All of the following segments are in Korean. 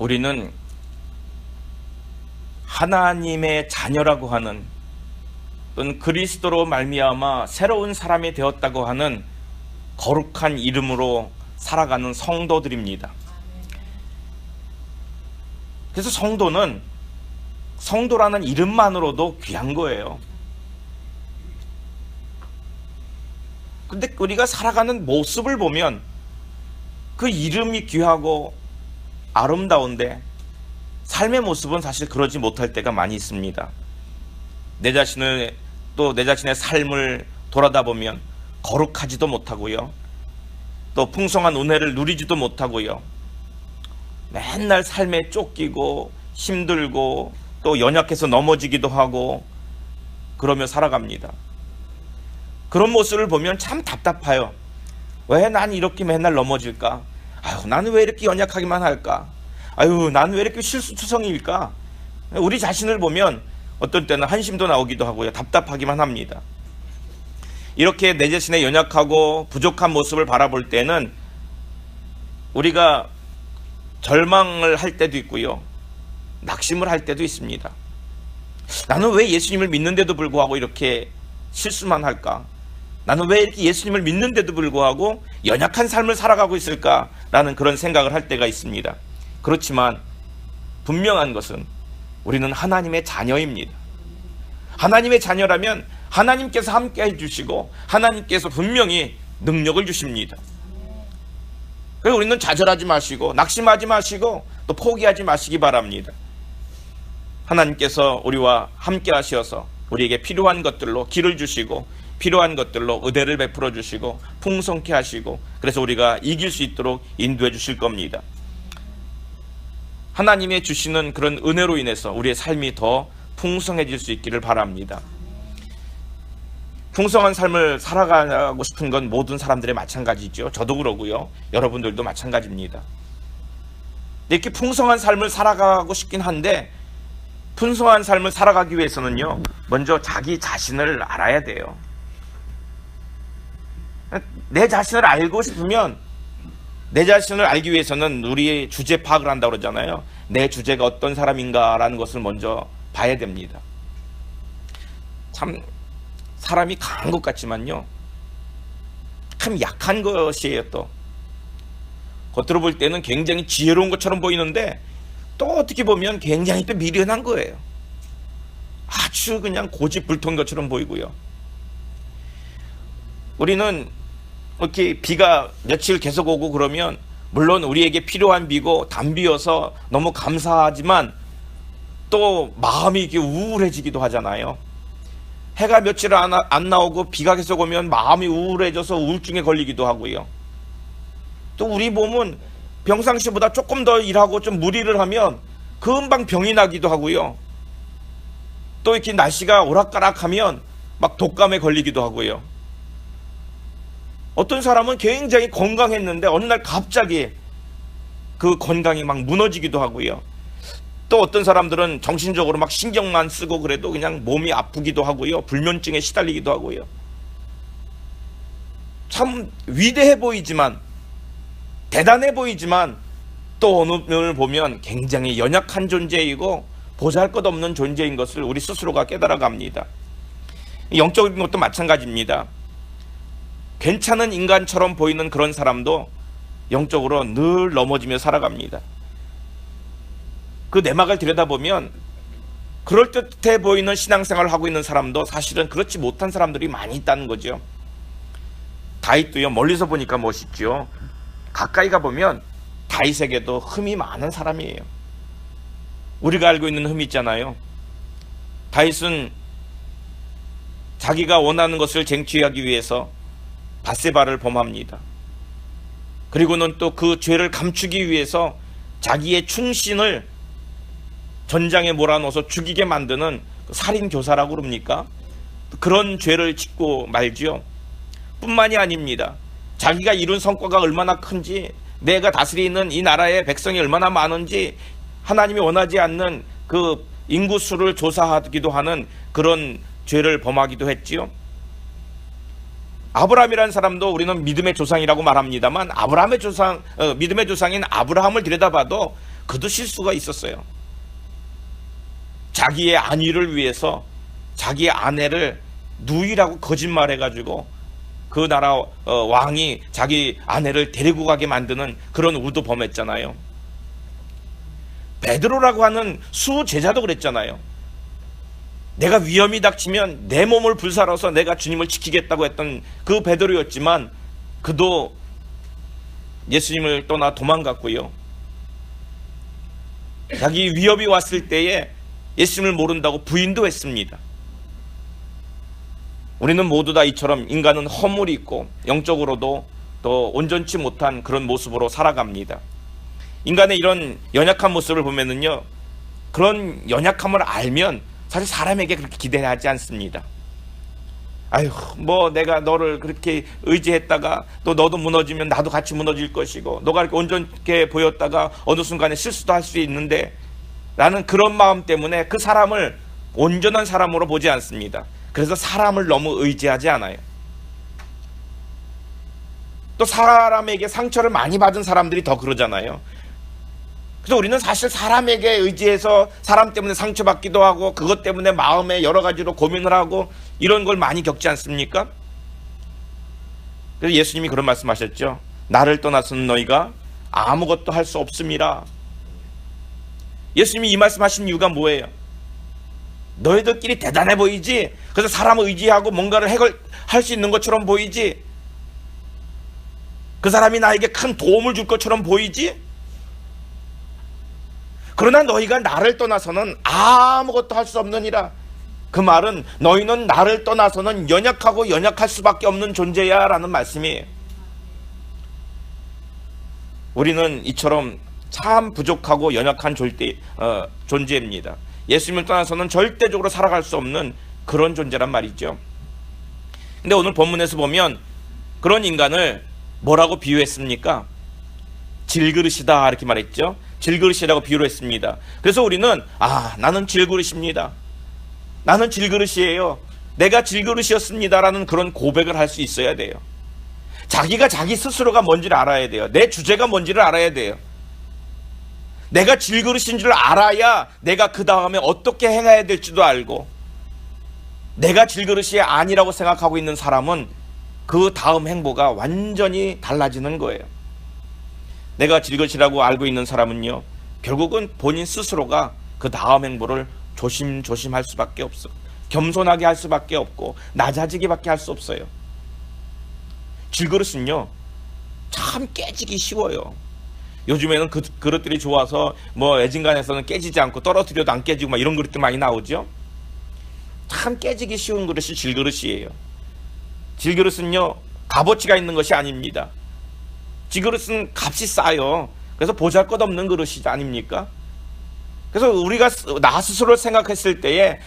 우리는 하나님의 자녀라고 하는, 또는 그리스도로 말미암아 새로운 사람이 되었다고 하는 거룩한 이름으로 살아가는 성도들입니다. 그래서 성도라는 이름만으로도 귀한 거예요. 근데 우리가 살아가는 모습을 보면 그 이름이 귀하고 아름다운데 삶의 모습은 사실 그러지 못할 때가 많이 있습니다. 내 자신의 삶을 돌아다 보면 거룩하지도 못하고요, 또 풍성한 은혜를 누리지도 못하고요, 맨날 삶에 쫓기고 힘들고 또 연약해서 넘어지기도 하고 그러며 살아갑니다. 그런 모습을 보면 참 답답해요. 왜 난 이렇게 맨날 넘어질까? 아유, 나는 왜 이렇게 연약하기만 할까? 아유, 나는 왜 이렇게 실수투성이일까? 우리 자신을 보면 어떤 때는 한심도 나오기도 하고요, 답답하기만 합니다. 이렇게 내 자신의 연약하고 부족한 모습을 바라볼 때는 우리가 절망을 할 때도 있고요, 낙심을 할 때도 있습니다. 나는 왜 예수님을 믿는데도 불구하고 이렇게 실수만 할까? 나는 왜 이렇게 예수님을 믿는데도 불구하고 연약한 삶을 살아가고 있을까라는 그런 생각을 할 때가 있습니다. 그렇지만 분명한 것은 우리는 하나님의 자녀입니다. 하나님의 자녀라면 하나님께서 함께 해주시고 하나님께서 분명히 능력을 주십니다. 그래서 우리는 좌절하지 마시고 낙심하지 마시고 또 포기하지 마시기 바랍니다. 하나님께서 우리와 함께 하셔서 우리에게 필요한 것들로 길을 주시고 필요한 것들로 은혜를 베풀어 주시고 풍성케 하시고, 그래서 우리가 이길 수 있도록 인도해 주실 겁니다. 하나님의 주시는 그런 은혜로 인해서 우리의 삶이 더 풍성해질 수 있기를 바랍니다. 풍성한 삶을 살아가고 싶은 건 모든 사람들의 마찬가지죠. 저도 그러고요, 여러분들도 마찬가지입니다. 이렇게 풍성한 삶을 살아가고 싶긴 한데, 풍성한 삶을 살아가기 위해서는요, 먼저 자기 자신을 알아야 돼요. 내 자신을 알고 싶으면, 내 자신을 알기 위해서는 우리의 주제 파악을 한다고 그러잖아요. 내 주제가 어떤 사람인가라는 것을 먼저 봐야 됩니다. 참 사람이 강한 것 같지만요, 참 약한 것이에요. 또 겉으로 볼 때는 굉장히 지혜로운 것처럼 보이는데 또 어떻게 보면 굉장히 또 미련한 거예요. 아주 그냥 고집불통인 것처럼 보이고요. 우리는 이렇게 비가 며칠 계속 오고 그러면 물론 우리에게 필요한 비고 단비여서 너무 감사하지만 또 마음이 이렇게 우울해지기도 하잖아요. 해가 며칠 안 나오고 비가 계속 오면 마음이 우울해져서 우울증에 걸리기도 하고요. 또 우리 몸은 평상시보다 조금 더 일하고 좀 무리를 하면 금방 병이 나기도 하고요. 또 이렇게 날씨가 오락가락하면 막 독감에 걸리기도 하고요. 어떤 사람은 굉장히 건강했는데 어느 날 갑자기 그 건강이 막 무너지기도 하고요. 또 어떤 사람들은 정신적으로 막 신경만 쓰고 그래도 그냥 몸이 아프기도 하고요, 불면증에 시달리기도 하고요. 참 위대해 보이지만, 대단해 보이지만 또 어느 면을 보면 굉장히 연약한 존재이고 보잘것없는 존재인 것을 우리 스스로가 깨달아갑니다. 영적인 것도 마찬가지입니다. 괜찮은 인간처럼 보이는 그런 사람도 영적으로 늘 넘어지며 살아갑니다. 그 내막을 들여다보면 그럴듯해 보이는 신앙생활을 하고 있는 사람도 사실은 그렇지 못한 사람들이 많이 있다는 거죠. 다윗도요, 멀리서 보니까 멋있죠. 가까이 가보면 다윗에게도 흠이 많은 사람이에요. 우리가 알고 있는 흠이 있잖아요. 다윗은 자기가 원하는 것을 쟁취하기 위해서 밧세바를 범합니다. 그리고는 또 그 죄를 감추기 위해서 자기의 충신을 전장에 몰아넣어서 죽이게 만드는 살인교사라고 그럽니까? 그런 죄를 짓고 말지요. 뿐만이 아닙니다. 자기가 이룬 성과가 얼마나 큰지, 내가 다스리는 이 나라의 백성이 얼마나 많은지 하나님이 원하지 않는 그 인구수를 조사하기도 하는 그런 죄를 범하기도 했지요. 아브라함이라는 사람도 우리는 믿음의 조상이라고 말합니다만, 믿음의 조상인 아브라함을 들여다봐도 그도 실수가 있었어요. 자기의 안위를 위해서 자기의 아내를 누이라고 거짓말해가지고 그 나라 왕이 자기 아내를 데리고 가게 만드는 그런 우도 범했잖아요. 베드로라고 하는 수제자도 그랬잖아요. 내가 위험이 닥치면 내 몸을 불살아서 내가 주님을 지키겠다고 했던 그 베드로였지만 그도 예수님을 떠나 도망갔고요. 자기 위협이 왔을 때에 예수님을 모른다고 부인도 했습니다. 우리는 모두 다 이처럼 인간은 허물이 있고 영적으로도 또 온전치 못한 그런 모습으로 살아갑니다. 인간의 이런 연약한 모습을 보면은요, 그런 연약함을 알면 사실 사람에게 그렇게 기대하지 않습니다. 아유, 뭐 내가 너를 그렇게 의지했다가 또 너도 무너지면 나도 같이 무너질 것이고, 너가 이렇게 온전하게 보였다가 어느 순간에 실수도 할 수 있는데 라는 그런 마음 때문에 그 사람을 온전한 사람으로 보지 않습니다. 그래서 사람을 너무 의지하지 않아요. 또 사람에게 상처를 많이 받은 사람들이 더 그러잖아요. 그래서 우리는 사실 사람에게 의지해서 사람 때문에 상처받기도 하고 그것 때문에 마음에 여러 가지로 고민을 하고 이런 걸 많이 겪지 않습니까? 그래서 예수님이 그런 말씀하셨죠. 나를 떠나서는 너희가 아무것도 할 수 없음이라. 예수님이 이 말씀하신 이유가 뭐예요? 너희들끼리 대단해 보이지? 그래서 사람을 의지하고 뭔가를 해결할 수 있는 것처럼 보이지? 그 사람이 나에게 큰 도움을 줄 것처럼 보이지? 그러나 너희가 나를 떠나서는 아무것도 할 수 없느니라. 그 말은 너희는 나를 떠나서는 연약하고 연약할 수밖에 없는 존재야 라는 말씀이에요. 우리는 이처럼 참 부족하고 연약한 존재입니다. 예수님을 떠나서는 절대적으로 살아갈 수 없는 그런 존재란 말이죠. 근데 오늘 본문에서 보면 그런 인간을 뭐라고 비유했습니까? 질그릇이다 이렇게 말했죠. 질그릇이라고 비유를 했습니다. 그래서 우리는 나는 질그릇입니다. 나는 질그릇이에요. 내가 질그릇이었습니다라는 그런 고백을 할 수 있어야 돼요. 자기가 자기 스스로가 뭔지를 알아야 돼요. 내 주제가 뭔지를 알아야 돼요. 내가 질그릇인 줄 알아야 내가 그 다음에 어떻게 행해야 될지도 알고, 내가 질그릇이 아니라고 생각하고 있는 사람은 그 다음 행보가 완전히 달라지는 거예요. 내가 질그릇이라고 알고 있는 사람은요, 결국은 본인 스스로가 그 다음 행보를 조심조심할 수밖에 없어. 겸손하게 할 수밖에 없고 낮아지기밖에 할 수 없어요. 질그릇은요 참 깨지기 쉬워요. 요즘에는 그 그릇들이 좋아서 뭐 애진간에서는 깨지지 않고 떨어뜨려도 안 깨지고 막 이런 그릇들 많이 나오죠. 참 깨지기 쉬운 그릇이 질그릇이에요. 질그릇은요 값어치가 있는 것이 아닙니다. 질그릇은 값이 싸요. 그래서 보잘것없는 그릇이 아닙니까? 그래서 우리가 나 스스로를 생각했을 때에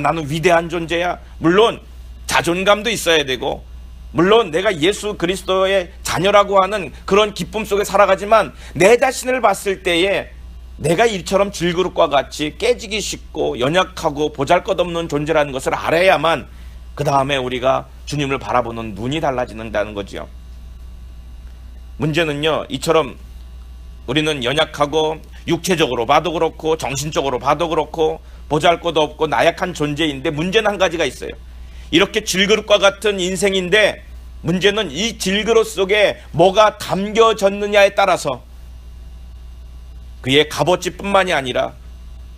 나는 위대한 존재야. 물론 자존감도 있어야 되고, 물론 내가 예수 그리스도의 자녀라고 하는 그런 기쁨 속에 살아가지만 내 자신을 봤을 때에 내가 이처럼 질그릇과 같이 깨지기 쉽고 연약하고 보잘것없는 존재라는 것을 알아야만 그 다음에 우리가 주님을 바라보는 눈이 달라진다는 거죠. 문제는요, 이처럼 우리는 연약하고 육체적으로 봐도 그렇고 정신적으로 봐도 그렇고 보잘것 없고 나약한 존재인데, 문제는 한 가지가 있어요. 이렇게 질그릇과 같은 인생인데 문제는 이 질그릇 속에 뭐가 담겨졌느냐에 따라서 그의 값어치뿐만이 아니라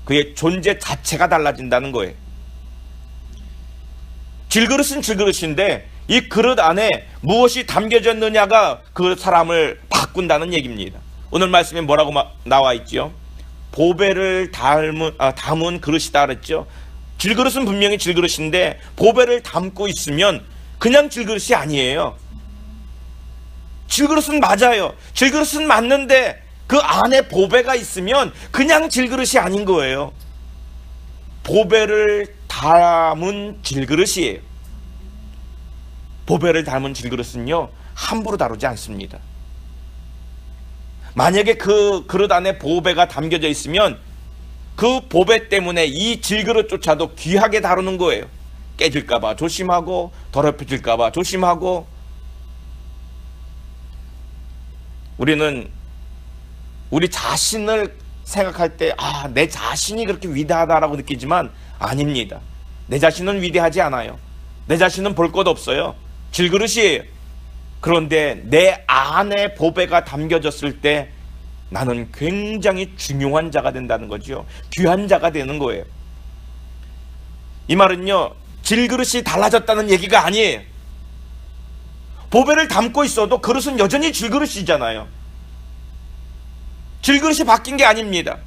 그의 존재 자체가 달라진다는 거예요. 질그릇은 질그릇인데 이 그릇 안에 무엇이 담겨졌느냐가 그 사람을 바꾼다는 얘기입니다. 오늘 말씀에 뭐라고 나와 있죠? 보배를 담은 그릇이다 그랬죠. 질그릇은 분명히 질그릇인데 보배를 담고 있으면 그냥 질그릇이 아니에요. 질그릇은 맞아요. 질그릇은 맞는데 그 안에 보배가 있으면 그냥 질그릇이 아닌 거예요. 보배를 담은 질그릇이에요. 보배를 담은 질그릇은요 함부로 다루지 않습니다. 만약에 그 그릇 안에 보배가 담겨져 있으면 그 보배 때문에 이 질그릇조차도 귀하게 다루는 거예요. 깨질까봐 조심하고 더럽혀질까봐 조심하고. 우리는 우리 자신을 생각할 때 내 자신이 그렇게 위대하다라고 느끼지만 아닙니다. 내 자신은 위대하지 않아요. 내 자신은 볼 것 없어요. 질그릇이에요. 그런데 내 안에 보배가 담겨졌을 때 나는 굉장히 중요한 자가 된다는 거죠. 귀한 자가 되는 거예요. 이 말은요, 질그릇이 달라졌다는 얘기가 아니에요. 보배를 담고 있어도 그릇은 여전히 질그릇이잖아요. 질그릇이 바뀐 게 아닙니다.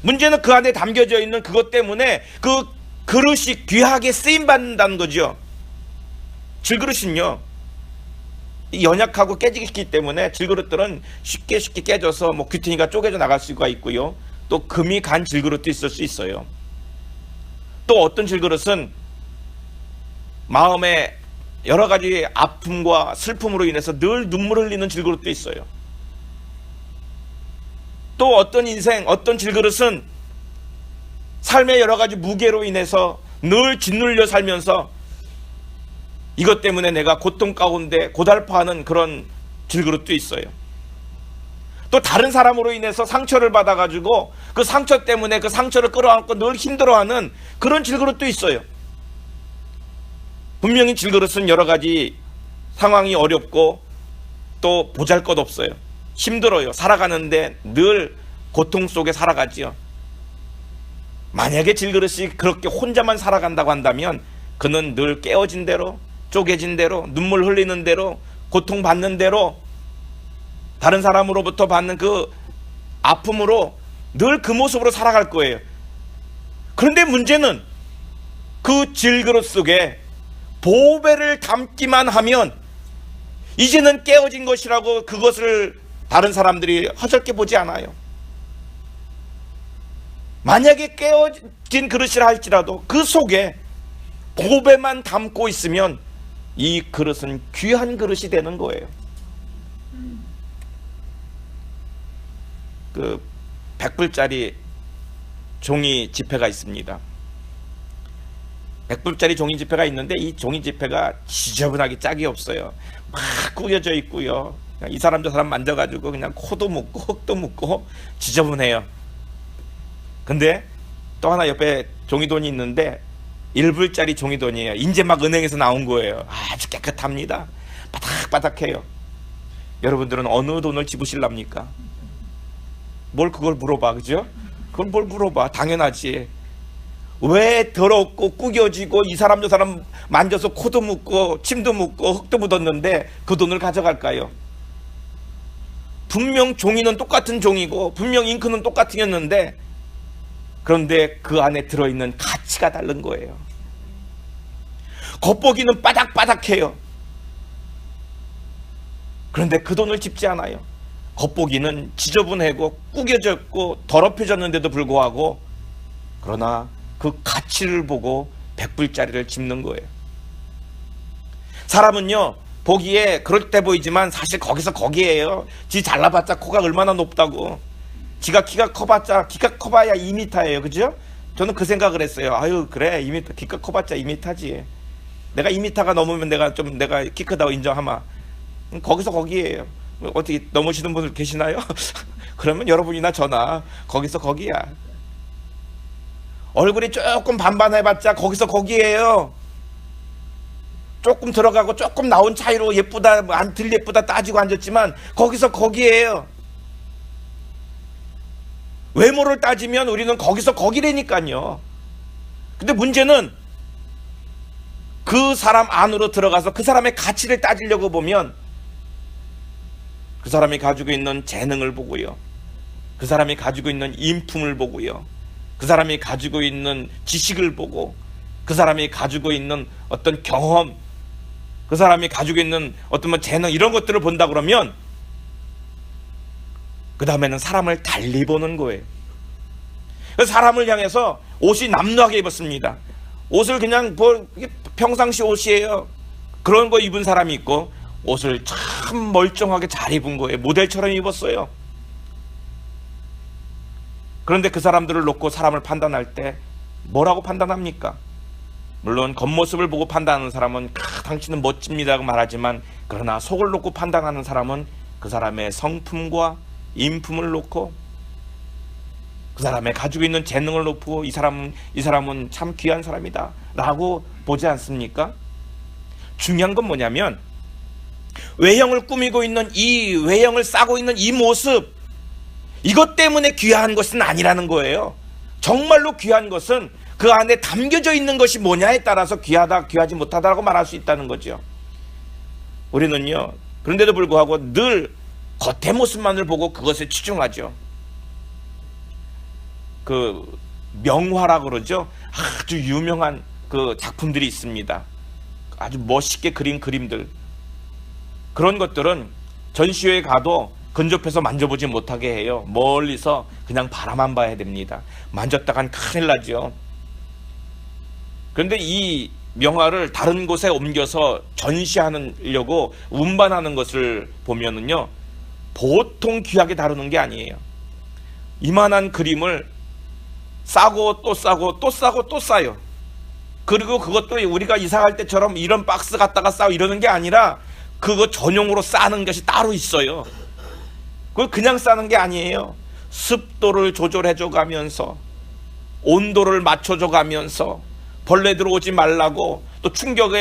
문제는 그 안에 담겨져 있는 그것 때문에 그 그릇이 귀하게 쓰임받는다는 거죠. 질그릇은요, 연약하고 깨지기 때문에 질그릇들은 쉽게 깨져서 귀퉁이가 쪼개져 나갈 수가 있고요. 또 금이 간 질그릇도 있을 수 있어요. 또 어떤 질그릇은 마음에 여러 가지 아픔과 슬픔으로 인해서 늘 눈물 흘리는 질그릇도 있어요. 또 어떤 질그릇은 삶의 여러 가지 무게로 인해서 늘 짓눌려 살면서 이것 때문에 내가 고통 가운데 고달파하는 그런 질그릇도 있어요. 또 다른 사람으로 인해서 상처를 받아가지고 그 상처 때문에 그 상처를 끌어안고 늘 힘들어하는 그런 질그릇도 있어요. 분명히 질그릇은 여러 가지 상황이 어렵고 또 보잘것없어요. 힘들어요. 살아가는데 늘 고통 속에 살아가지요. 만약에 질그릇이 그렇게 혼자만 살아간다고 한다면 그는 늘 깨어진 대로, 쪼개진 대로, 눈물 흘리는 대로, 고통받는 대로, 다른 사람으로부터 받는 그 아픔으로 늘 그 모습으로 살아갈 거예요. 그런데 문제는 그 질그릇 속에 보배를 담기만 하면 이제는 깨어진 것이라고 그것을 다른 사람들이 허접게 보지 않아요. 만약에 깨어진 그릇이라 할지라도 그 속에 보배만 담고 있으면 이 그릇은 귀한 그릇이 되는 거예요. 그 100불짜리 종이 지폐가 있습니다. 100불짜리 종이 지폐가 있는데 이 종이 지폐가 지저분하게 짝이 없어요. 막 꾸겨져 있고요. 이 사람 저 사람 만져가지고 그냥 코도 묻고 흙도 묻고 지저분해요. 근데 또 하나 옆에 종이돈이 있는데 1불짜리 종이돈이에요. 이제 막 은행에서 나온 거예요. 아주 깨끗합니다. 바닥바닥해요. 여러분들은 어느 돈을 집으실랍니까? 뭘 그걸 물어봐, 그죠? 그걸 뭘 물어봐. 당연하지. 왜 더럽고 구겨지고 이 사람 저 사람 만져서 코도 묻고 침도 묻고 흙도 묻었는데 그 돈을 가져갈까요? 분명 종이는 똑같은 종이고 분명 잉크는 똑같았는데 그런데 그 안에 들어있는 가치가 다른 거예요. 겉보기는 바닥바닥해요. 그런데 그 돈을 집지 않아요. 겉보기는 지저분하고 구겨졌고 더럽혀졌는데도 불구하고 그러나 그 가치를 보고 100불짜리를 집는 거예요. 사람은요 보기에 그럴 때 보이지만 사실 거기서 거기에요. 지 잘나봤자 코가 얼마나 높다고. 지가 키가 커봐야 2m예요. 그죠? 저는 그 생각을 했어요. 아유 그래 2m 키가 커봤자 2m지. 내가 2m가 넘으면 내가 키 크다고 인정하마. 거기서 거기에요. 어떻게 넘으시는 분들 계시나요? 그러면 여러분이나 저나 거기서 거기야. 얼굴이 조금 반반해봤자 거기서 거기에요. 조금 들어가고 조금 나온 차이로 예쁘다 덜 예쁘다 따지고 앉았지만 거기서 거기에요. 외모를 따지면 우리는 거기서 거기라니까요. 근데 문제는 그 사람 안으로 들어가서 그 사람의 가치를 따지려고 보면 그 사람이 가지고 있는 재능을 보고요, 그 사람이 가지고 있는 인품을 보고요, 그 사람이 가지고 있는 지식을 보고, 그 사람이 가지고 있는 어떤 경험, 그 사람이 가지고 있는 어떤 재능 이런 것들을 본다 그러면 그 다음에는 사람을 달리 보는 거예요. 그래서 사람을 향해서 옷이 남루하게 입었습니다. 옷을 그냥 평상시 옷이에요. 그런 거 입은 사람이 있고 옷을 참 멀쩡하게 잘 입은 거예요. 모델처럼 입었어요. 그런데 그 사람들을 놓고 사람을 판단할 때 뭐라고 판단합니까? 물론 겉모습을 보고 판단하는 사람은 당신은 멋집니다고 말하지만 그러나 속을 놓고 판단하는 사람은 그 사람의 성품과 인품을 놓고 그 사람의 가지고 있는 재능을 높이고 이 사람은 참 귀한 사람이다 라고 보지 않습니까? 중요한 건 뭐냐면 외형을 꾸미고 있는 이 외형을 싸고 있는 이 모습, 이것 때문에 귀한 것은 아니라는 거예요. 정말로 귀한 것은 그 안에 담겨져 있는 것이 뭐냐에 따라서 귀하다 귀하지 못하다라고 말할 수 있다는 거죠. 우리는요, 그런데도 불구하고 늘 겉의 모습만을 보고 그것에 치중하죠. 그 명화라 그러죠. 아주 유명한 그 작품들이 있습니다. 아주 멋있게 그린 그림들, 그런 것들은 전시회에 가도 근접해서 만져보지 못하게 해요. 멀리서 그냥 바라만 봐야 됩니다. 만졌다간 큰일 나죠. 그런데 이 명화를 다른 곳에 옮겨서 전시하려고 운반하는 것을 보면은요, 보통 귀하게 다루는 게 아니에요. 이만한 그림을 싸고 또 싸고 또 싸고 또 싸요. 그리고 그것도 우리가 이사갈 때처럼 이런 박스 갖다가 싸고 이러는 게 아니라 그거 전용으로 싸는 것이 따로 있어요. 그걸 그냥 싸는 게 아니에요. 습도를 조절해줘 가면서, 온도를 맞춰줘 가면서, 벌레 들어오지 말라고, 또 충격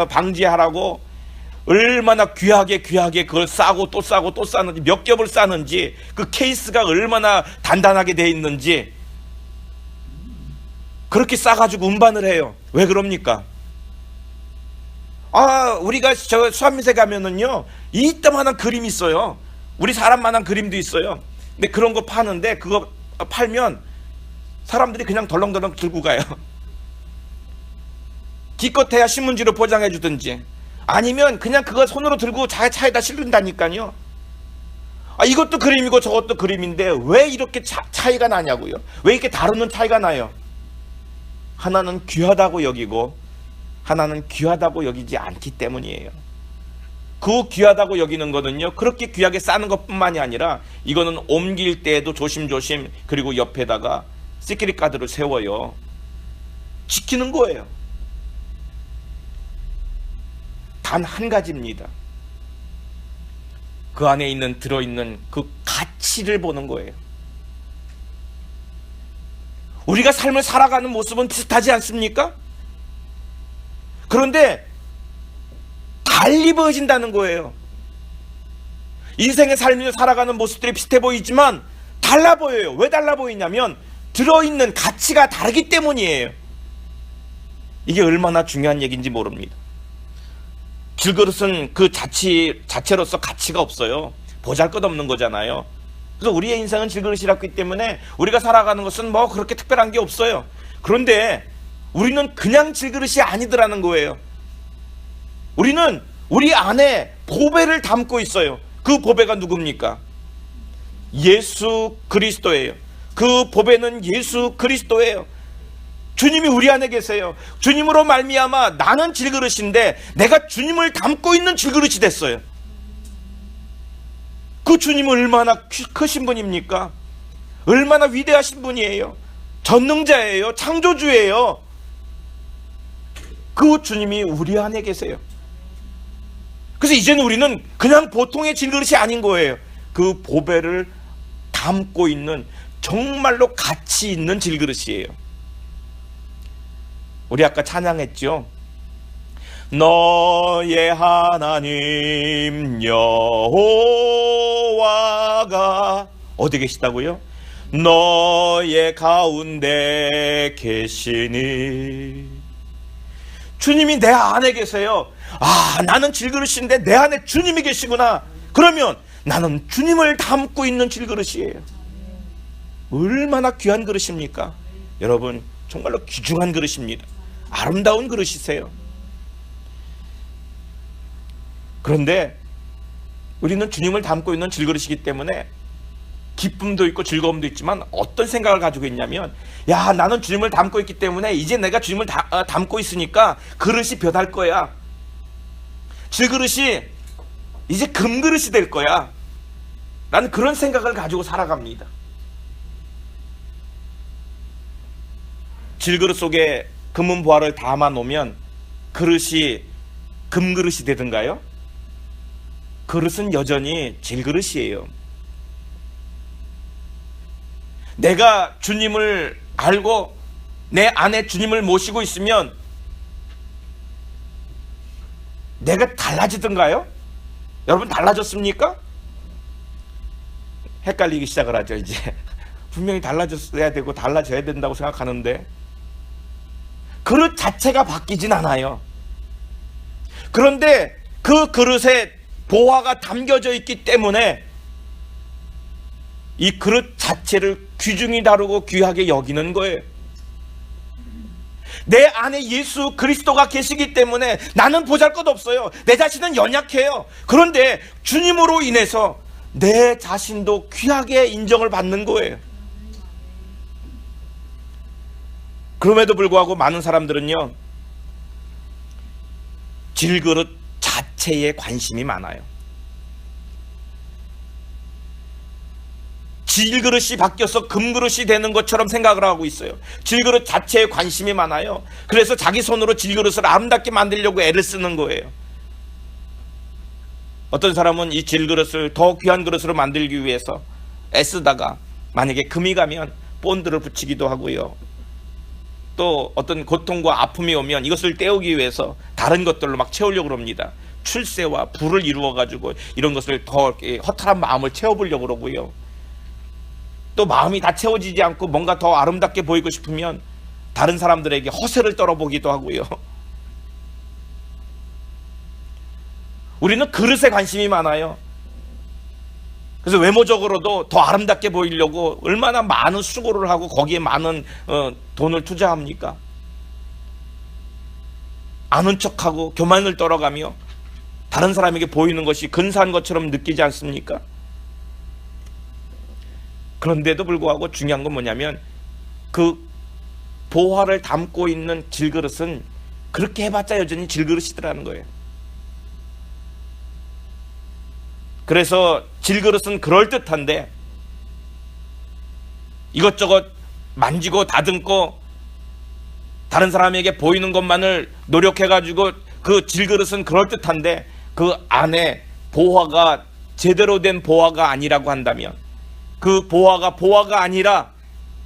방지하라고 얼마나 귀하게 그걸 싸고 또 싸고 또 싸는지, 몇 겹을 싸는지, 그 케이스가 얼마나 단단하게 돼 있는지 그렇게 싸가지고 운반을 해요. 왜 그럽니까? 우리가 저 수암미세 가면은요, 이따만한 그림이 있어요. 우리 사람만한 그림도 있어요. 근데 그런 거 파는데, 그거 팔면 사람들이 그냥 덜렁덜렁 들고 가요. 기껏해야 신문지로 포장해 주든지, 아니면 그냥 그거 손으로 들고 차에다 실른다니까요. 이것도 그림이고 저것도 그림인데 왜 이렇게 차이가 나냐고요. 왜 이렇게 다루는 차이가 나요. 하나는 귀하다고 여기고 하나는 귀하다고 여기지 않기 때문이에요. 그 귀하다고 여기는 거는요, 그렇게 귀하게 싸는 것뿐만이 아니라 이거는 옮길 때에도 조심조심, 그리고 옆에다가 시큐리티 가드를 세워요. 지키는 거예요. 단 한 가지입니다. 그 안에 들어있는 그 가치를 보는 거예요. 우리가 삶을 살아가는 모습은 비슷하지 않습니까? 그런데 달리 보여진다는 거예요. 인생의 삶을 살아가는 모습들이 비슷해 보이지만 달라 보여요. 왜 달라 보이냐면 들어있는 가치가 다르기 때문이에요. 이게 얼마나 중요한 얘기인지 모릅니다. 질그릇은 그 자체로서 가치가 없어요. 보잘것없는 거잖아요. 그래서 우리의 인생은 질그릇이라기 때문에 우리가 살아가는 것은 뭐 그렇게 특별한 게 없어요. 그런데 우리는 그냥 질그릇이 아니더라는 거예요. 우리는 우리 안에 보배를 담고 있어요. 그 보배가 누굽니까? 예수 그리스도예요. 그 보배는 예수 그리스도예요. 주님이 우리 안에 계세요. 주님으로 말미암아 나는 질그릇인데 내가 주님을 담고 있는 질그릇이 됐어요. 그 주님은 얼마나 크신 분입니까? 얼마나 위대하신 분이에요. 전능자예요. 창조주예요. 그 주님이 우리 안에 계세요. 그래서 이제는 우리는 그냥 보통의 질그릇이 아닌 거예요. 그 보배를 담고 있는 정말로 가치 있는 질그릇이에요. 우리 아까 찬양했죠. 너의 하나님 여호와가 어디 계시다고요? 너의 가운데 계시니. 주님이 내 안에 계세요. 나는 질그릇인데 내 안에 주님이 계시구나. 그러면 나는 주님을 담고 있는 질그릇이에요. 얼마나 귀한 그릇입니까? 여러분, 정말로 귀중한 그릇입니다. 아름다운 그릇이세요. 그런데 우리는 주님을 담고 있는 질그릇이기 때문에 기쁨도 있고 즐거움도 있지만 어떤 생각을 가지고 있냐면, 나는 주님을 담고 있기 때문에 이제 내가 주님을 담고 있으니까 그릇이 변할 거야. 질그릇이 이제 금그릇이 될 거야. 나는 그런 생각을 가지고 살아갑니다. 질그릇 속에 금은 보화를 담아 놓으면 그릇이 금그릇이 되든가요? 그릇은 여전히 질그릇이에요. 내가 주님을 알고 내 안에 주님을 모시고 있으면 내가 달라지던가요? 여러분 달라졌습니까? 헷갈리기 시작을 하죠. 이제 분명히 달라졌어야 되고 달라져야 된다고 생각하는데 그릇 자체가 바뀌진 않아요. 그런데 그 그릇에 보화가 담겨져 있기 때문에 이 그릇 자체를 귀중히 다루고 귀하게 여기는 거예요. 내 안에 예수 그리스도가 계시기 때문에 나는 보잘것없어요. 내 자신은 연약해요. 그런데 주님으로 인해서 내 자신도 귀하게 인정을 받는 거예요. 그럼에도 불구하고 많은 사람들은요, 질그릇 자체에 관심이 많아요. 질그릇이 바뀌어서 금그릇이 되는 것처럼 생각을 하고 있어요. 질그릇 자체에 관심이 많아요. 그래서 자기 손으로 질그릇을 아름답게 만들려고 애를 쓰는 거예요. 어떤 사람은 이 질그릇을 더 귀한 그릇으로 만들기 위해서 애쓰다가 만약에 금이 가면 본드를 붙이기도 하고요. 또 어떤 고통과 아픔이 오면 이것을 때우기 위해서 다른 것들로 막 채우려고 합니다. 출세와 부를 이루어 가지고 이런 것을 더 허탈한 마음을 채워보려고 그러고요. 또 마음이 다 채워지지 않고 뭔가 더 아름답게 보이고 싶으면 다른 사람들에게 허세를 떨어보기도 하고요. 우리는 그릇에 관심이 많아요. 그래서 외모적으로도 더 아름답게 보이려고 얼마나 많은 수고를 하고 거기에 많은 돈을 투자합니까? 아는 척하고 교만을 떨어가며 다른 사람에게 보이는 것이 근사한 것처럼 느끼지 않습니까? 그런데도 불구하고 중요한 건 뭐냐면 그 보화를 담고 있는 질그릇은 그렇게 해봤자 여전히 질그릇이더라는 거예요. 그래서 질그릇은 그럴듯한데 이것저것 만지고 다듬고 다른 사람에게 보이는 것만을 노력해가지고 그 질그릇은 그럴듯한데 그 안에 보화가 제대로 된 보화가 아니라고 한다면, 그 보화가 아니라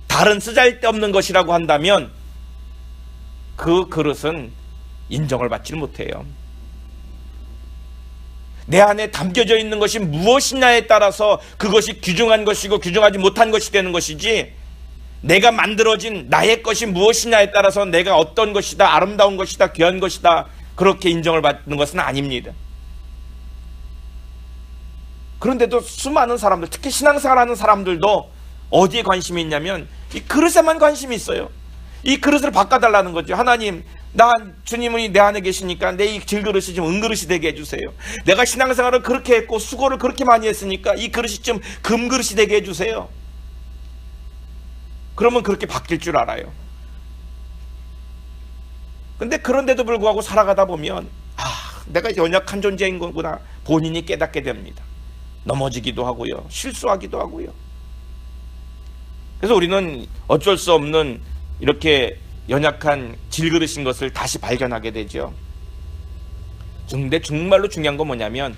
다른 쓰잘데없는 것이라고 한다면 그 그릇은 인정을 받지 못해요. 내 안에 담겨져 있는 것이 무엇이냐에 따라서 그것이 귀중한 것이고 귀중하지 못한 것이 되는 것이지, 내가 만들어진 나의 것이 무엇이냐에 따라서 내가 어떤 것이다, 아름다운 것이다, 귀한 것이다 그렇게 인정을 받는 것은 아닙니다. 그런데도 수많은 사람들, 특히 신앙생활하는 사람들도 어디에 관심이 있냐면 이 그릇에만 관심이 있어요. 이 그릇을 바꿔달라는 거죠. 하나님, 주님이 내 안에 계시니까 내 이 질그릇이 좀 은그릇이 되게 해주세요. 내가 신앙생활을 그렇게 했고 수고를 그렇게 많이 했으니까 이 그릇이 좀 금그릇이 되게 해주세요. 그러면 그렇게 바뀔 줄 알아요. 근데 그런데도 불구하고 살아가다 보면 내가 연약한 존재인 거구나 본인이 깨닫게 됩니다. 넘어지기도 하고요, 실수하기도 하고요. 그래서 우리는 어쩔 수 없는 이렇게 연약한 질그릇인 것을 다시 발견하게 되죠. 근데 정말로 중요한 건 뭐냐면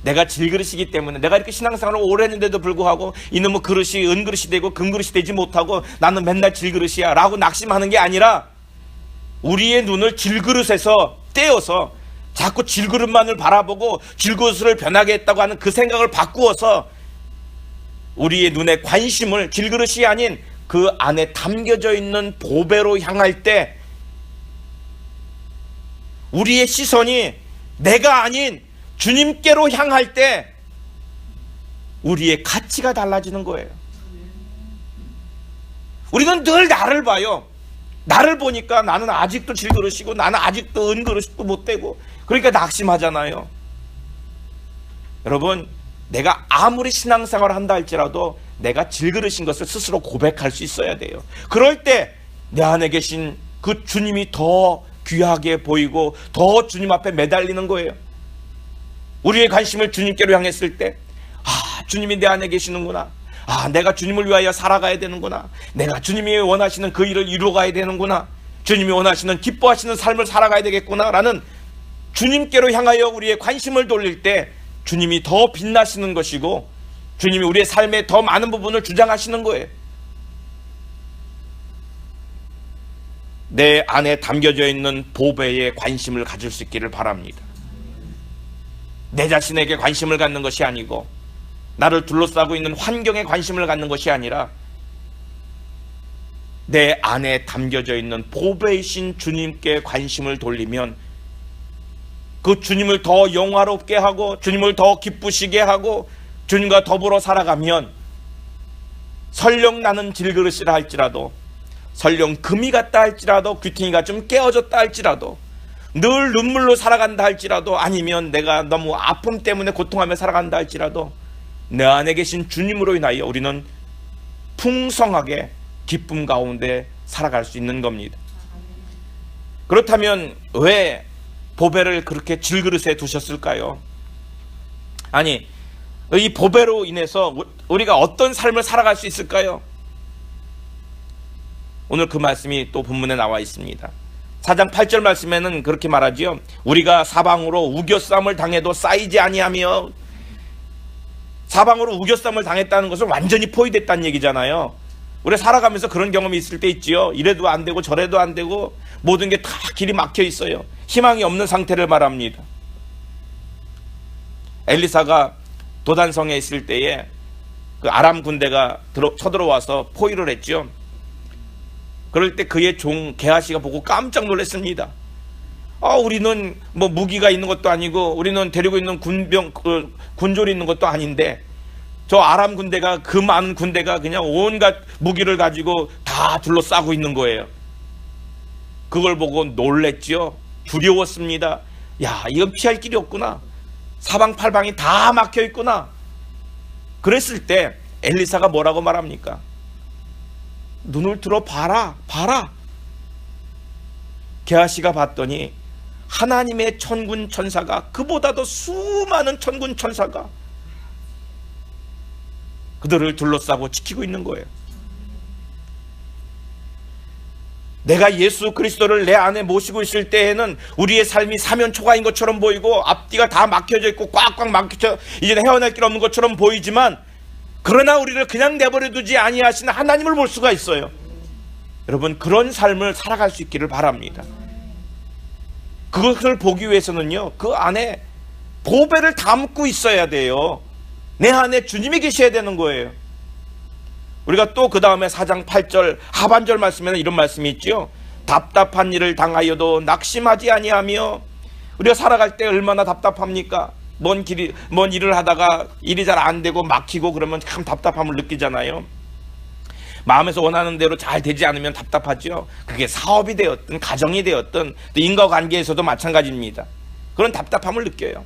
내가 질그릇이기 때문에, 내가 이렇게 신앙생활을 오래 했는데도 불구하고 이놈의 그릇이 은그릇이 되고 금그릇이 되지 못하고 나는 맨날 질그릇이야 라고 낙심하는 게 아니라, 우리의 눈을 질그릇에서 떼어서 자꾸 질그릇만을 바라보고 질그릇을 변하게 했다고 하는 그 생각을 바꾸어서 우리의 눈의 관심을 질그릇이 아닌 그 안에 담겨져 있는 보배로 향할 때 우리의 시선이 내가 아닌 주님께로 향할 때 우리의 가치가 달라지는 거예요. 우리는 늘 나를 봐요. 나를 보니까 나는 아직도 질그릇이고 나는 아직도 은그릇도 못 되고, 그러니까 낙심하잖아요. 여러분, 내가 아무리 신앙생활을 한다 할지라도 내가 질그릇인 것을 스스로 고백할 수 있어야 돼요. 그럴 때 내 안에 계신 그 주님이 더 귀하게 보이고 더 주님 앞에 매달리는 거예요. 우리의 관심을 주님께로 향했을 때 주님이 내 안에 계시는구나, 내가 주님을 위하여 살아가야 되는구나, 내가 주님이 원하시는 그 일을 이루어가야 되는구나, 주님이 원하시는 기뻐하시는 삶을 살아가야 되겠구나 라는 주님께로 향하여 우리의 관심을 돌릴 때 주님이 더 빛나시는 것이고 주님이 우리의 삶의 더 많은 부분을 주장하시는 거예요. 내 안에 담겨져 있는 보배에 관심을 가질 수 있기를 바랍니다. 내 자신에게 관심을 갖는 것이 아니고 나를 둘러싸고 있는 환경에 관심을 갖는 것이 아니라 내 안에 담겨져 있는 보배이신 주님께 관심을 돌리면 그 주님을 더 영화롭게 하고 주님을 더 기쁘시게 하고 주님과 더불어 살아가면 설령 나는 질그릇이라 할지라도, 설령 금이 같다 할지라도, 귀퉁이가 좀 깨어졌다 할지라도, 늘 눈물로 살아간다 할지라도, 아니면 내가 너무 아픔 때문에 고통하며 살아간다 할지라도 내 안에 계신 주님으로 인하여 우리는 풍성하게 기쁨 가운데 살아갈 수 있는 겁니다. 그렇다면 왜 보배를 그렇게 질그릇에 두셨을까요? 아니, 이 보배로 인해서 우리가 어떤 삶을 살아갈 수 있을까요? 오늘 그 말씀이 또 본문에 나와 있습니다. 4장 8절 말씀에는 그렇게 말하지요. 우리가 사방으로 우겨쌈을 당해도 쌓이지 아니하며, 사방으로 우겨쌈을 당했다는 것은 완전히 포위됐다는 얘기잖아요. 우리가 살아가면서 그런 경험이 있을 때 있지요. 이래도 안 되고 저래도 안 되고 모든 게 다 길이 막혀 있어요. 희망이 없는 상태를 말합니다. 엘리사가 도단성에 있을 때에 그 아람 군대가 쳐들어와서 포위를 했죠. 그럴 때 그의 종 게하시가 보고 깜짝 놀랐습니다. 우리는 뭐 무기가 있는 것도 아니고 우리는 데리고 있는 군졸이 있는 것도 아닌데 저 아람 군대가, 그 많은 군대가 그냥 온갖 무기를 가지고 다 둘러싸고 있는 거예요. 그걸 보고 놀랬죠. 두려웠습니다. 야, 이건 피할 길이 없구나. 사방팔방이 다 막혀 있구나. 그랬을 때 엘리사가 뭐라고 말합니까? 눈을 들어 봐라. 게하시가 봤더니 하나님의 천군 천사가, 그보다도 수많은 천군 천사가 그들을 둘러싸고 지키고 있는 거예요. 내가 예수 그리스도를 내 안에 모시고 있을 때에는 우리의 삶이 사면초가인 것처럼 보이고 앞뒤가 다 막혀져 있고 꽉꽉 막혀 이제 헤어날 길 없는 것처럼 보이지만, 그러나 우리를 그냥 내버려 두지 아니하시는 하나님을 볼 수가 있어요. 여러분, 그런 삶을 살아갈 수 있기를 바랍니다. 그것을 보기 위해서는요, 그 안에 보배를 담고 있어야 돼요. 내 안에 주님이 계셔야 되는 거예요. 우리가 또 그 다음에 4장 8절 하반절 말씀에는 이런 말씀이 있죠. 답답한 일을 당하여도 낙심하지 아니하며. 우리가 살아갈 때 얼마나 답답합니까? 먼 일을 하다가 일이 잘 안 되고 막히고 그러면 참 답답함을 느끼잖아요. 마음에서 원하는 대로 잘 되지 않으면 답답하죠. 그게 사업이 되었든 가정이 되었든 또 인과관계에서도 마찬가지입니다. 그런 답답함을 느껴요.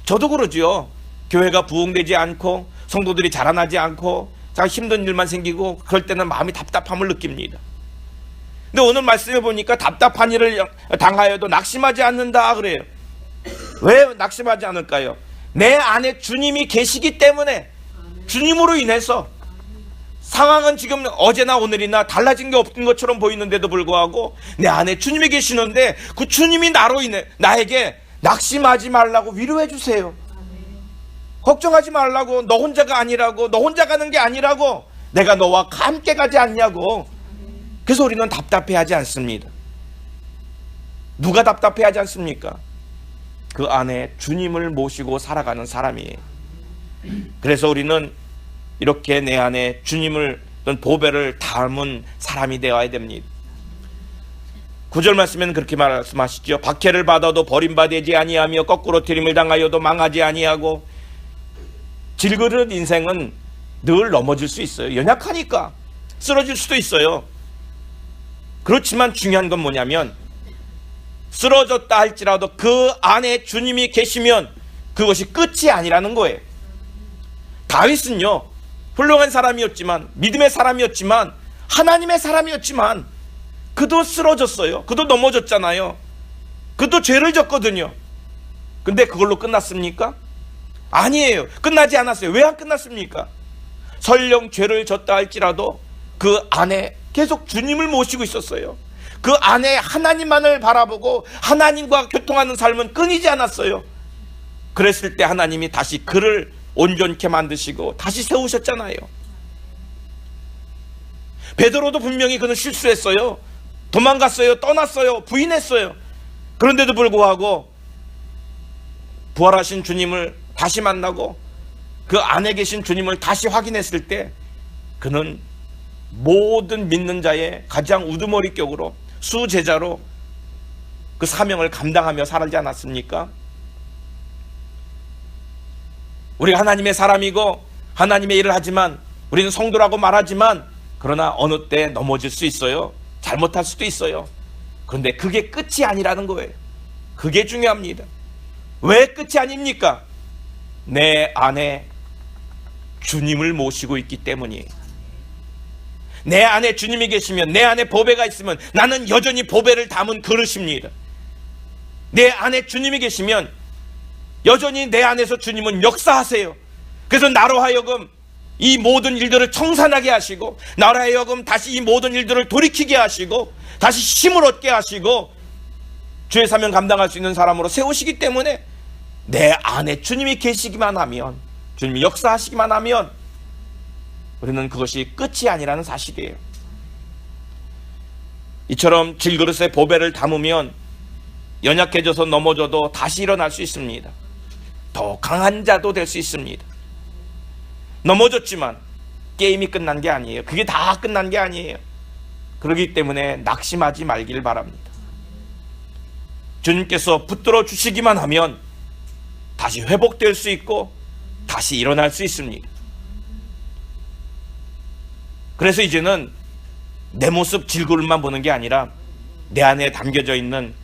저도 그러죠. 교회가 부흥되지 않고 성도들이 자라나지 않고 힘든 일만 생기고 그럴 때는 마음이 답답함을 느낍니다. 근데 오늘 말씀해 보니까 답답한 일을 당하여도 낙심하지 않는다 그래요. 왜 낙심하지 않을까요? 내 안에 주님이 계시기 때문에, 주님으로 인해서. 상황은 지금 어제나 오늘이나 달라진 게 없는 것처럼 보이는데도 불구하고 내 안에 주님이 계시는데 그 주님이 나로 인해 나에게 낙심하지 말라고 위로해 주세요. 걱정하지 말라고, 너 혼자가 아니라고, 너 혼자 가는 게 아니라고, 내가 너와 함께 가지 않냐고. 그래서 우리는 답답해하지 않습니다. 누가 답답해하지 않습니까? 그 안에 주님을 모시고 살아가는 사람이에요. 그래서 우리는 이렇게 내 안에 주님을, 어떤 보배를 담은 사람이 되어야 됩니다. 9절 말씀에는 그렇게 말씀하시죠. 박해를 받아도 버림받지 아니하며 거꾸로 들임을 당하여도 망하지 아니하고. 질그릇 인생은 늘 넘어질 수 있어요. 연약하니까 쓰러질 수도 있어요. 그렇지만 중요한 건 뭐냐면, 쓰러졌다 할지라도 그 안에 주님이 계시면 그것이 끝이 아니라는 거예요. 다윗은요, 훌륭한 사람이었지만, 믿음의 사람이었지만, 하나님의 사람이었지만 그도 쓰러졌어요. 그도 넘어졌잖아요. 그도 죄를 졌거든요. 근데 그걸로 끝났습니까? 아니에요. 끝나지 않았어요. 왜 안 끝났습니까? 설령 죄를 졌다 할지라도 그 안에 계속 주님을 모시고 있었어요. 그 안에 하나님만을 바라보고 하나님과 교통하는 삶은 끊이지 않았어요. 그랬을 때 하나님이 다시 그를 온전케 만드시고 다시 세우셨잖아요. 베드로도 분명히 그는 실수했어요. 도망갔어요. 떠났어요. 부인했어요. 그런데도 불구하고 부활하신 주님을 다시 만나고 그 안에 계신 주님을 다시 확인했을 때 그는 모든 믿는 자의 가장 우두머리 격으로 수제자로 그 사명을 감당하며 살지 않았습니까? 우리가 하나님의 사람이고 하나님의 일을 하지만 우리는 성도라고 말하지만 그러나 어느 때 넘어질 수 있어요. 잘못할 수도 있어요. 그런데 그게 끝이 아니라는 거예요. 그게 중요합니다. 왜 끝이 아닙니까? 내 안에 주님을 모시고 있기 때문이에요. 내 안에 주님이 계시면, 내 안에 보배가 있으면 나는 여전히 보배를 담은 그릇입니다. 내 안에 주님이 계시면 여전히 내 안에서 주님은 역사하세요. 그래서 나로 하여금 이 모든 일들을 청산하게 하시고, 나로 하여금 다시 이 모든 일들을 돌이키게 하시고, 다시 힘을 얻게 하시고 주의 사명 감당할 수 있는 사람으로 세우시기 때문에 내 안에 주님이 계시기만 하면, 주님이 역사하시기만 하면 우리는 그것이 끝이 아니라는 사실이에요. 이처럼 질그릇에 보배를 담으면 연약해져서 넘어져도 다시 일어날 수 있습니다. 더 강한 자도 될 수 있습니다. 넘어졌지만 게임이 끝난 게 아니에요. 그게 다 끝난 게 아니에요. 그렇기 때문에 낙심하지 말기를 바랍니다. 주님께서 붙들어 주시기만 하면 다시 회복될 수 있고 다시 일어날 수 있습니다. 그래서 이제는 내 모습 질그릇만 보는 게 아니라 내 안에 담겨져 있는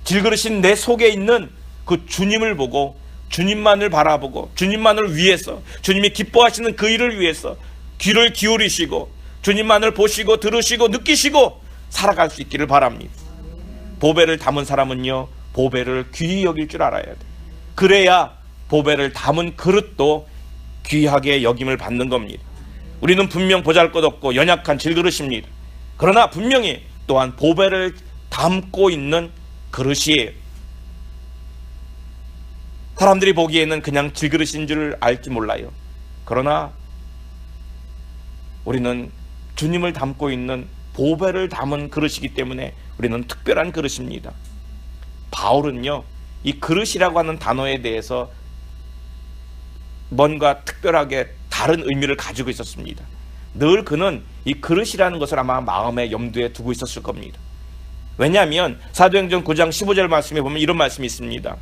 질그릇인 내 속에 있는 그 주님을 보고 주님만을 바라보고 주님만을 위해서, 주님이 기뻐하시는 그 일을 위해서 귀를 기울이시고 주님만을 보시고 들으시고 느끼시고 살아갈 수 있기를 바랍니다. 보배를 담은 사람은요, 보배를 귀히 여길 줄 알아야 돼. 그래야 보배를 담은 그릇도 귀하게 여김을 받는 겁니다. 우리는 분명 보잘것없고 연약한 질그릇입니다. 그러나 분명히 또한 보배를 담고 있는 그릇이에요. 사람들이 보기에는 그냥 질그릇인 줄 알지 몰라요. 그러나 우리는 주님을 담고 있는 보배를 담은 그릇이기 때문에 우리는 특별한 그릇입니다. 바울은요, 이 그릇이라고 하는 단어에 대해서 뭔가 특별하게 다른 의미를 가지고 있었습니다. 늘 그는 이 그릇이라는 것을 아마 마음의 염두에 두고 있었을 겁니다. 왜냐하면 사도행전 9장 15절 말씀에 보면 이런 말씀이 있습니다.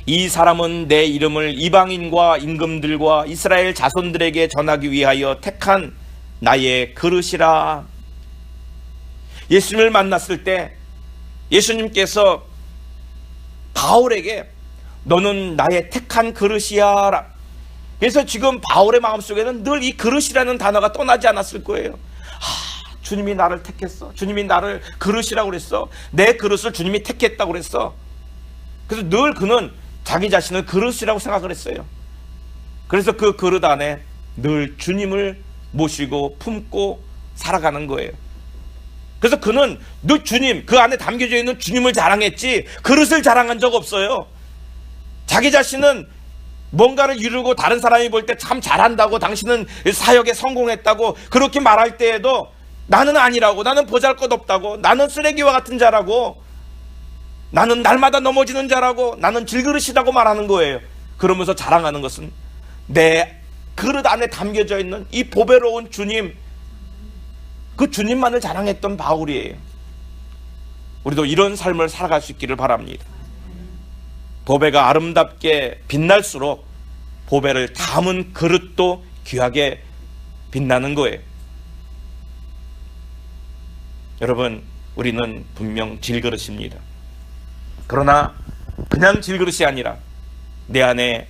이 사람은 내 이름을 이방인과 임금들과 이스라엘 자손들에게 전하기 위하여 택한 나의 그릇이라. 예수님을 만났을 때 예수님께서 바울에게 너는 나의 택한 그릇이야. 그래서 지금 바울의 마음속에는 늘 이 그릇이라는 단어가 떠나지 않았을 거예요. 주님이 나를 택했어. 주님이 나를 그릇이라고 그랬어. 내 그릇을 주님이 택했다고 그랬어. 그래서 늘 그는 자기 자신을 그릇이라고 생각을 했어요. 그래서 그 그릇 안에 늘 주님을 모시고 품고 살아가는 거예요. 그래서 그는 늘 주님, 그 안에 담겨져 있는 주님을 자랑했지 그릇을 자랑한 적 없어요. 자기 자신은 뭔가를 이루고 다른 사람이 볼 때 참 잘한다고, 당신은 사역에 성공했다고 그렇게 말할 때에도 나는 아니라고, 나는 보잘것없다고, 나는 쓰레기와 같은 자라고, 나는 날마다 넘어지는 자라고, 나는 질그릇이라고 말하는 거예요. 그러면서 자랑하는 것은 내 그릇 안에 담겨져 있는 이 보배로운 주님, 그 주님만을 자랑했던 바울이에요. 우리도 이런 삶을 살아갈 수 있기를 바랍니다. 보배가 아름답게 빛날수록 보배를 담은 그릇도 귀하게 빛나는 거예요. 여러분, 우리는 분명 질그릇입니다. 그러나 그냥 질그릇이 아니라 내 안에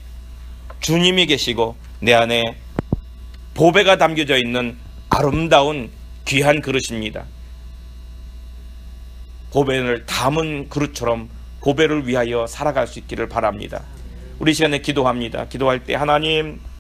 주님이 계시고 내 안에 보배가 담겨져 있는 아름다운 귀한 그릇입니다. 보배를 담은 그릇처럼 보배를 위하여 살아갈 수 있기를 바랍니다. 우리 시간에 기도합니다. 기도할 때 하나님,